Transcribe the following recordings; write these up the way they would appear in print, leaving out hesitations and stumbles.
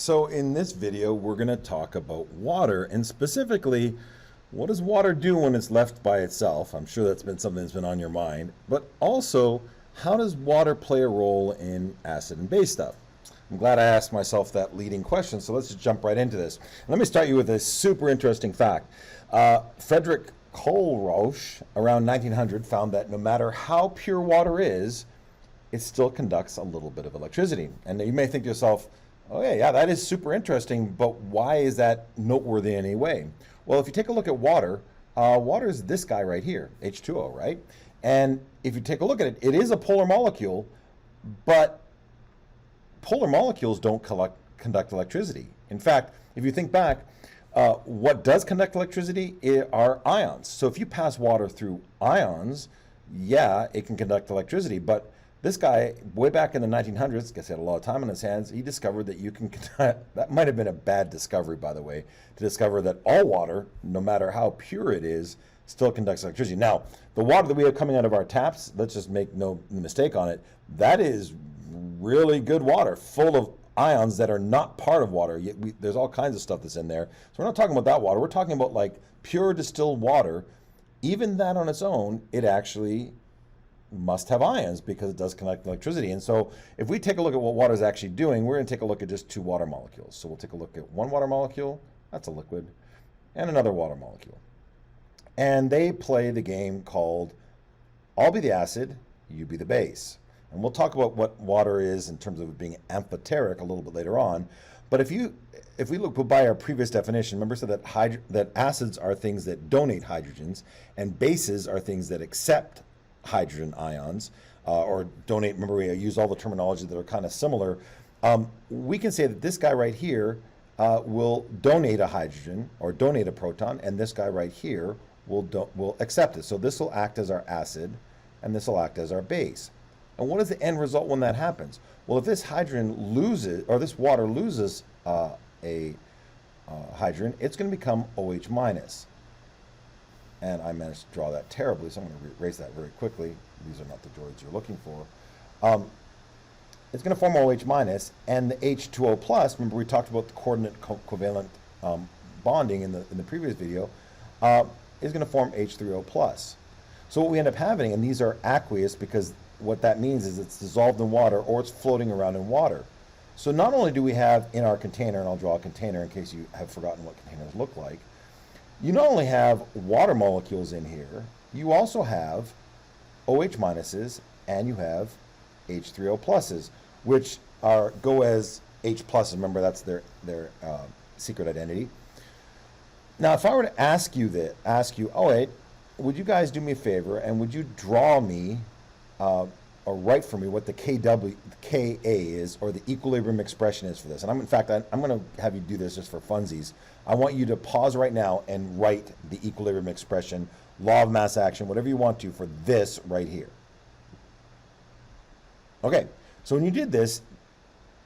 So in this video, we're going to talk about water, and specifically, what does water do when it's left by itself? I'm sure that's been something that's been on your mind, but also, how does water play a role in acid and base stuff? I'm glad I asked myself that leading question, so let's just jump right into this. Let me start you with a super interesting fact. Frederick Kohlrausch, around 1900, found that no matter how pure water is, it still conducts a little bit of electricity. And you may think to yourself, oh yeah, that is super interesting, but why is that noteworthy in any way? Well, if you take a look at water, water is this guy right here, H2O, right? And if you take a look at it, it is a polar molecule, but polar molecules don't conduct electricity. In fact, if you think back, what does conduct electricity are ions. So if you pass water through ions, yeah, it can conduct electricity, but this guy, way back in the 1900s, guess he had a lot of time on his hands, he discovered that you can, that might have been a bad discovery, by the way, to discover that all water, no matter how pure it is, still conducts electricity. Now, the water that we have coming out of our taps, let's just make no mistake on it, that is really good water, full of ions that are not part of water. There's all kinds of stuff that's in there. So we're not talking about that water. We're talking about like pure distilled water. Even that on its own, it actually must have ions because it does conduct electricity. And so if we take a look at what water is actually doing, we're going to take a look at just two water molecules. So we'll take a look at one water molecule, that's a liquid, and another water molecule. And they play the game called I'll be the acid, you be the base. And we'll talk about what water is in terms of it being amphoteric a little bit later on. But if we look by our previous definition, remember said that acids are things that donate hydrogens and bases are things that accept hydrogen ions or donate. Remember, we use all the terminology that are kind of similar. We can say that this guy right here will donate a hydrogen or donate a proton, and this guy right here will accept it. So this will act as our acid, and this will act as our base. And what is the end result when that happens? Well, if this hydrogen loses, or this water loses a hydrogen, it's going to become OH minus. And I managed to draw that terribly, so I'm going to erase that very quickly. These are not the droids you're looking for. It's going to form OH minus, and the H2O plus, remember we talked about the coordinate covalent bonding in the previous video, is going to form H3O plus. So what we end up having, and these are aqueous because what that means is it's dissolved in water or it's floating around in water. So not only do we have in our container, and I'll draw a container in case you have forgotten what containers look like, you not only have water molecules in here, you also have OH minuses and you have H3O pluses, which go as H pluses. Remember, that's their secret identity. Now, if I were to ask you, oh wait, would you guys do me a favor and would you draw me or write for me what the Ka is, or the equilibrium expression is for this? And in fact, I'm going to have you do this just for funsies. I want you to pause right now and write the equilibrium expression, law of mass action, whatever you want to for this right here. Okay, so when you did this,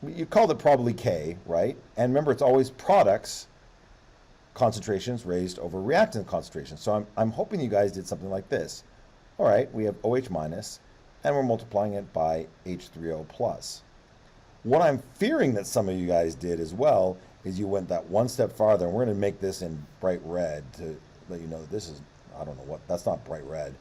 you called it probably K, right? And remember, it's always products concentrations raised over reactant concentrations. So I'm hoping you guys did something like this. All right, we have OH minus, and we're multiplying it by H3O plus. What I'm fearing that some of you guys did as well is you went that one step farther, and we're going to make this in bright red to let you know that this is, I don't know what, that's not bright red.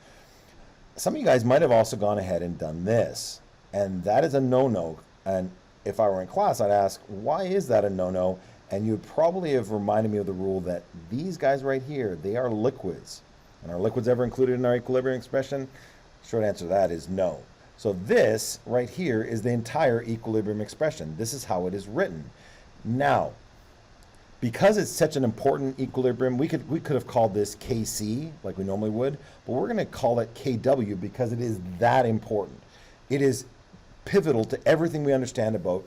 Some of you guys might have also gone ahead and done this, and that is a no-no. And if I were in class, I'd ask, why is that a no-no? And you'd probably have reminded me of the rule that these guys right here, they are liquids. And are liquids ever included in our equilibrium expression? Short answer to that is no. So this right here is the entire equilibrium expression. This is how it is written. Now, because it's such an important equilibrium, we could have called this Kc like we normally would, but we're going to call it Kw because it is that important. It is pivotal to everything we understand about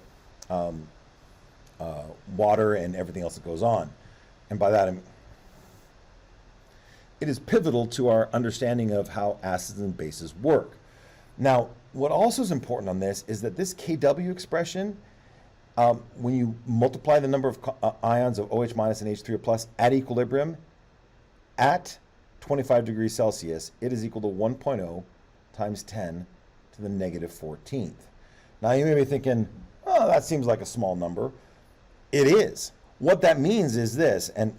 water and everything else that goes on. And by that, it is pivotal to our understanding of how acids and bases work. Now, what also is important on this is that this Kw expression, when you multiply the number of ions of OH minus and H3O plus at equilibrium, at 25 degrees Celsius, it is equal to 1.0 times 10 to the negative 14th. Now, you may be thinking, oh, that seems like a small number. It is. What that means is this, and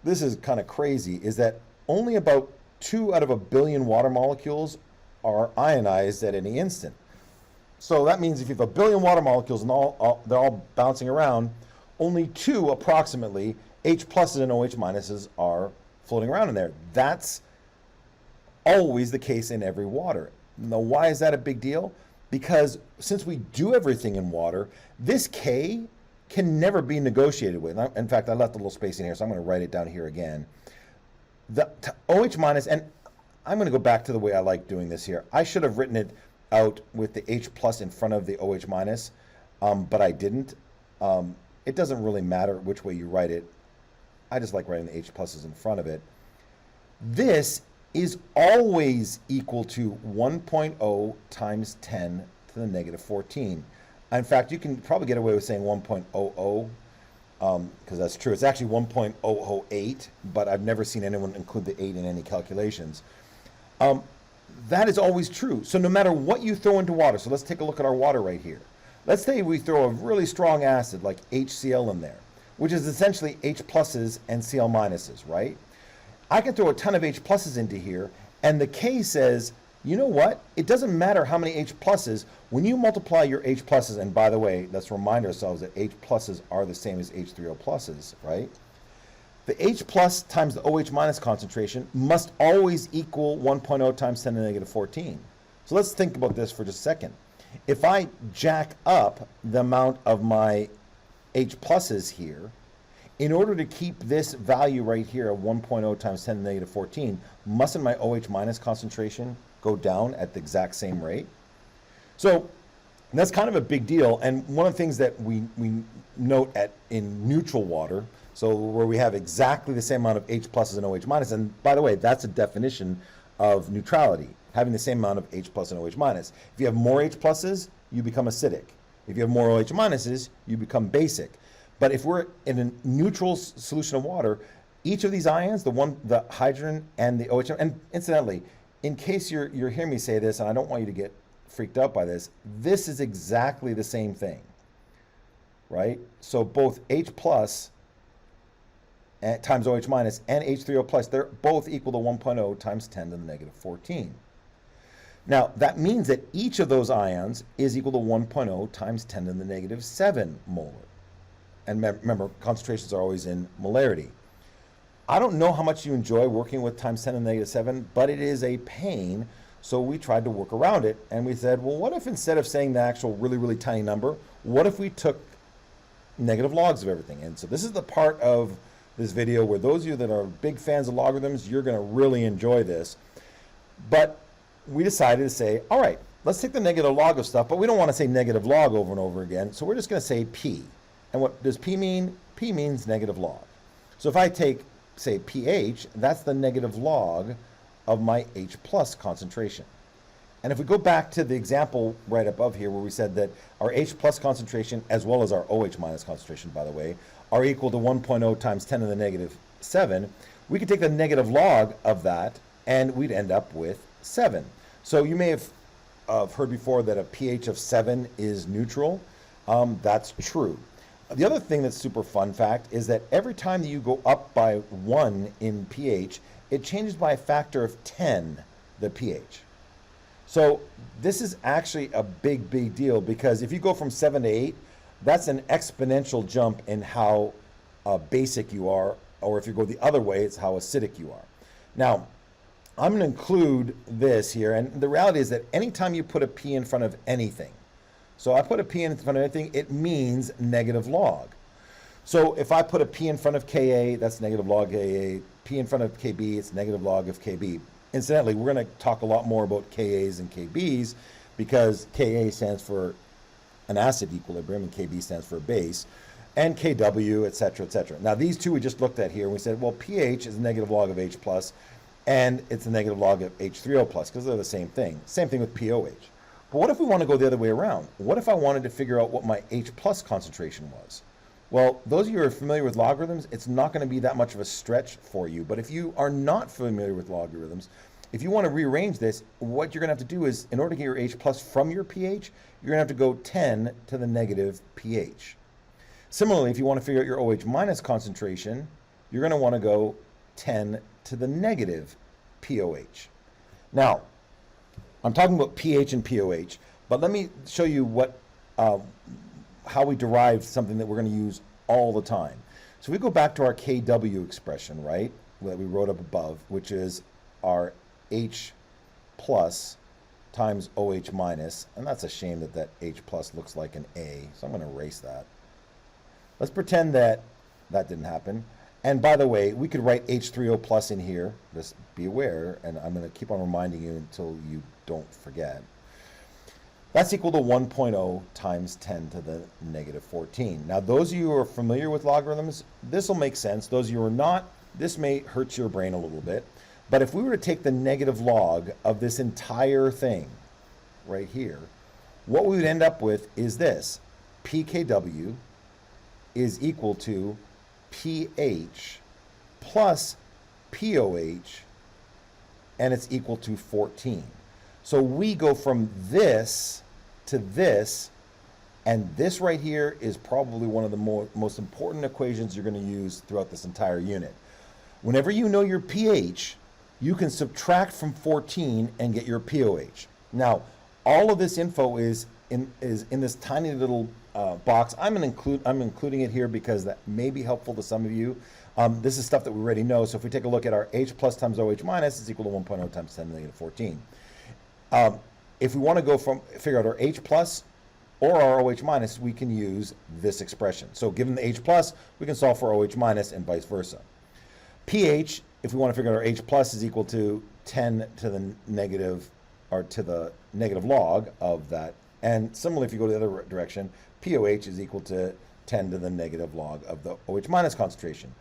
this is kind of crazy, is that only about 2 out of a billion water molecules are ionized at any instant. So that means if you have a billion water molecules and they're all bouncing around, only 2 approximately H pluses and OH minuses are floating around in there. That's always the case in every water. Now, why is that a big deal? Because since we do everything in water, this K can never be negotiated with. In fact, I left a little space in here, so I'm going to write it down here again. The OH minus, and I'm going to go back to the way I like doing this here. I should have written it out with the H plus in front of the OH minus, but I didn't. It doesn't really matter which way you write it. I just like writing the H pluses in front of it. This is always equal to 1.0 times 10 to the negative 14. In fact, you can probably get away with saying 1.00 because that's true. It's actually 1.008, but I've never seen anyone include the 8 in any calculations. That is always true. So no matter what you throw into water, so let's take a look at our water right here. Let's say we throw a really strong acid like HCl in there, which is essentially H pluses and Cl minuses, right? I can throw a ton of H pluses into here, and the K says, you know what? It doesn't matter how many H pluses. When you multiply your H pluses, and by the way, let's remind ourselves that H pluses are the same as H3O pluses, right? The H plus times the OH minus concentration must always equal 1.0 times 10 to the negative 14. So let's think about this for just a second. If I jack up the amount of my H pluses here, in order to keep this value right here of 1.0 times 10 to the negative 14, mustn't my OH minus concentration go down at the exact same rate? So that's kind of a big deal. And one of the things that we note in neutral water, so where we have exactly the same amount of H pluses and OH minus, and by the way, that's a definition of neutrality, having the same amount of H plus and OH minus. If you have more H pluses, you become acidic. If you have more OH minuses, you become basic. But if we're in a neutral solution of water, each of these ions, the hydrogen and the OH, and incidentally, in case you're hearing me say this, and I don't want you to get freaked out by this, this is exactly the same thing, right? So both H plus times OH minus and H3O plus, they're both equal to 1.0 times 10 to the negative 14. Now, that means that each of those ions is equal to 1.0 times 10 to the negative 7 molar. And remember, concentrations are always in molarity. I don't know how much you enjoy working with times 10 to the negative 7, but it is a pain, so we tried to work around it, and we said, well, what if instead of saying the actual really, really tiny number, what if we took negative logs of everything? And so this is the part of this video where those of you that are big fans of logarithms, you're going to really enjoy this. But we decided to say, all right, let's take the negative log of stuff, but we don't want to say negative log over and over again, so we're just going to say p. And what does p mean? P means negative log. So if I take, say, pH, that's the negative log of my H plus concentration. And if we go back to the example right above here where we said that our H plus concentration, as well as our OH minus concentration, by the way, are equal to 1.0 times 10 to the negative 7, we could take the negative log of that and we'd end up with 7. So you may have heard before that a pH of 7 is neutral. That's true. The other thing that's super fun fact is that every time that you go up by 1 in pH, it changes by a factor of 10 the pH. So this is actually a big, big deal because if you go from 7 to 8, that's an exponential jump in how basic you are, or if you go the other way, it's how acidic you are. Now, I'm going to include this here, and the reality is that anytime you put a P in front of anything, so I put a P in front of anything, it means negative log. So if I put a P in front of Ka, that's negative log Ka. P in front of Kb, it's negative log of Kb. Incidentally, we're going to talk a lot more about Kas and Kbs because Ka stands for an acid equilibrium and Kb stands for a base, and Kw, et cetera, et cetera. Now these two we just looked at here, and we said, well, pH is negative log of H plus, and it's a negative log of H3O plus because they're the same thing. Same thing with POH. But what if we want to go the other way around? What if I wanted to figure out what my H plus concentration was? Well, those of you who are familiar with logarithms, it's not going to be that much of a stretch for you. But if you are not familiar with logarithms, if you want to rearrange this, what you're going to have to do is, in order to get your H plus from your pH, you're going to have to go 10 to the negative pH. Similarly, if you want to figure out your OH minus concentration, you're going to want to go 10 to the negative POH. Now, I'm talking about pH and POH, but let me show you how we derive something that we're going to use all the time. So we go back to our KW expression, right, that we wrote up above, which is our H plus times OH minus, and that's a shame that that H plus looks like an A, so I'm going to erase that. Let's pretend that that didn't happen. And by the way, we could write H3O plus in here. Just be aware, and I'm going to keep on reminding you until you don't forget. That's equal to 1.0 times 10 to the negative 14. Now, those of you who are familiar with logarithms, this will make sense. Those of you who are not, this may hurt your brain a little bit. But if we were to take the negative log of this entire thing right here, what we would end up with is this. PKW is equal to pH plus POH, and it's equal to 14. So we go from this to this, and this right here is probably one of the most important equations you're going to use throughout this entire unit. Whenever you know your pH, you can subtract from 14 and get your POH. Now, all of this info is in this tiny little box. I'm including it here because that may be helpful to some of you. This is stuff that we already know. So if we take a look at our H plus times OH minus is equal to 1.0 times 10 to the negative 14. If we want to figure out our H plus or our OH minus, we can use this expression. So given the H plus, we can solve for OH minus and vice versa. pH, if we want to figure out our H plus, is equal to 10 to the negative, or to the negative log of that. And similarly, if you go the other direction, POH is equal to 10 to the negative log of the OH minus concentration.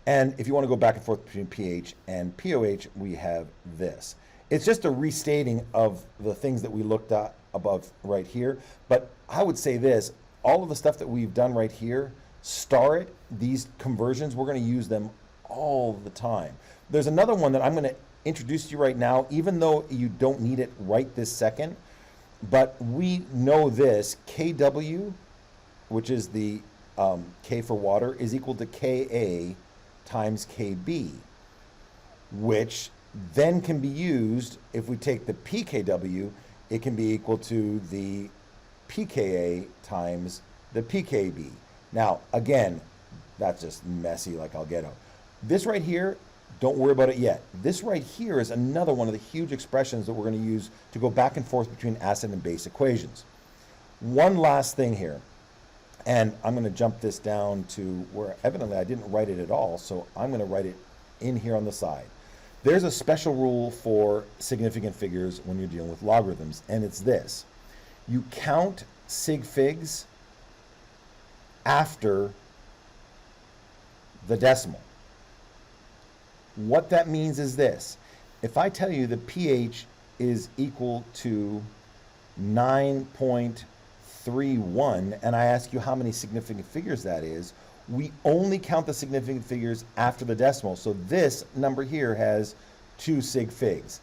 And if you want to go back and forth between pH and POH, we have this. It's just a restating of the things that we looked at above right here. But I would say this, all of the stuff that we've done right here, star it, these conversions, we're going to use them all the time. There's another one that I'm going to introduce to you right now, even though you don't need it right this second. But we know this, KW, which is the K for water, is equal to KA times KB, which then can be used, if we take the PKW, it can be equal to the PKA times the PKB. Now, again, that's just messy like I'll get out. This right here, don't worry about it yet. This right here is another one of the huge expressions that we're going to use to go back and forth between acid and base equations. One last thing here, and I'm going to jump this down to where evidently I didn't write it at all, so I'm going to write it in here on the side. There's a special rule for significant figures when you're dealing with logarithms, and it's this. You count sig figs after the decimal. What that means is this. If I tell you the pH is equal to 9.31 and I ask you how many significant figures that is, we only count the significant figures after the decimal. So this number here has 2 sig figs.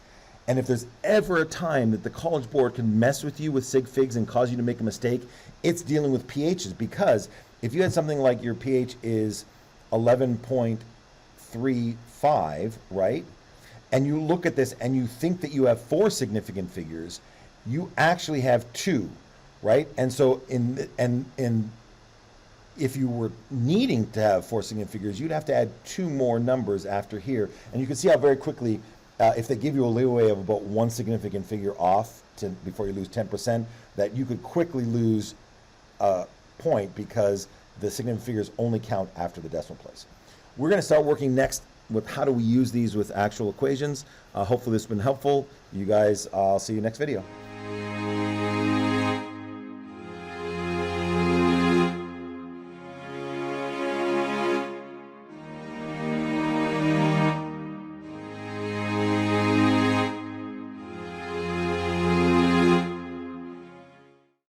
And if there's ever a time that the College Board can mess with you with sig figs and cause you to make a mistake, it's dealing with pHs, because if you had something like your pH is 11.35, right? And you look at this and you think that you have 4 significant figures, you actually have 2, right? And so if you were needing to have 4 significant figures, you'd have to add 2 more numbers after here. And you can see how very quickly, if they give you a leeway of about 1 significant figure off before you lose 10%, that you could quickly lose a point because the significant figures only count after the decimal place. We're going to start working next with how do we use these with actual equations. Hopefully this has been helpful. You guys, I'll see you next video.